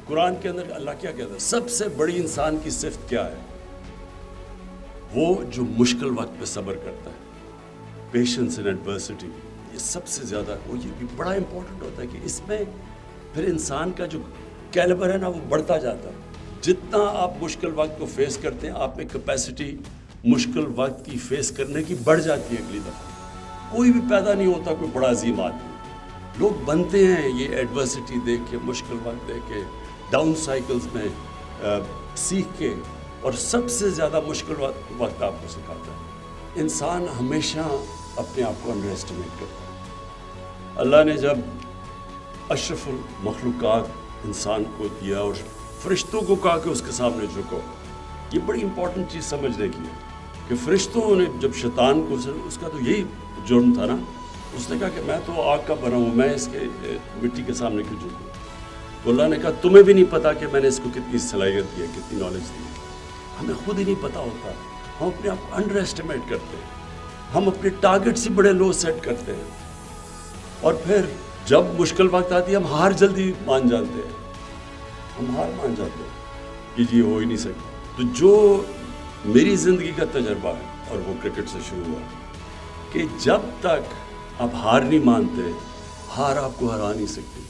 قرآن کے اندر اللہ کیا کہتا ہے؟ سب سے بڑی انسان کی صفت کیا ہے؟ وہ جو مشکل وقت پہ صبر کرتا ہے، پیشنس ان ایڈورسٹی. یہ سب سے زیادہ وہ یہ بھی بڑا امپورٹنٹ ہوتا ہے کہ اس میں پھر انسان کا جو کیلیبر ہے نا وہ بڑھتا جاتا ہے. جتنا آپ مشکل وقت کو فیس کرتے ہیں آپ میں کیپیسٹی مشکل وقت کی فیس کرنے کی بڑھ جاتی ہے. اگلی دفعہ کوئی بھی پیدا نہیں ہوتا کوئی بڑا عظیم آدمی. لوگ بنتے ہیں یہ ایڈورسٹی دیکھ کے، مشکل وقت دیکھ کے، ڈاؤن سائیکلز میں سیکھ کے. اور سب سے زیادہ مشکل وقت آپ کو سکھاتا ہے. انسان ہمیشہ اپنے آپ کو انڈر ایسٹیمیٹ کرتا ہے. اللہ نے جب اشرف المخلوقات انسان کو دیا اور فرشتوں کو کہا کہ اس کے سامنے جھکو، یہ بڑی امپورٹنٹ چیز سمجھنے کی ہے کہ فرشتوں نے جب شیطان کو، اس کا تو یہی جرم تھا نا، اس نے کہا کہ میں تو آگ کا بنا ہوں، میں اس کے مٹی کے سامنے کیوں جھکوں؟ تو اللہ نے کہا تمہیں بھی نہیں پتا کہ میں نے اس کو کتنی صلاحیت دی ہے، کتنی نالج دی ہے. ہمیں خود ہی نہیں پتا ہوتا. ہم اپنے آپ کو انڈر ایسٹیمیٹ کرتے ہیں، ہم اپنے ٹارگٹ سے بڑے لو سیٹ کرتے ہیں، اور پھر جب مشکل وقت آتی ہے ہم ہار جلدی مان جاتے ہیں. ہم ہار مان جاتے ہیں کہ جی ہو ہی نہیں سکتا. تو جو میری زندگی کا تجربہ ہے، اور وہ کرکٹ سے شروع ہوا، کہ جب تک آپ ہار نہیں مانتے، ہار آپ کو ہرا نہیں سکتی.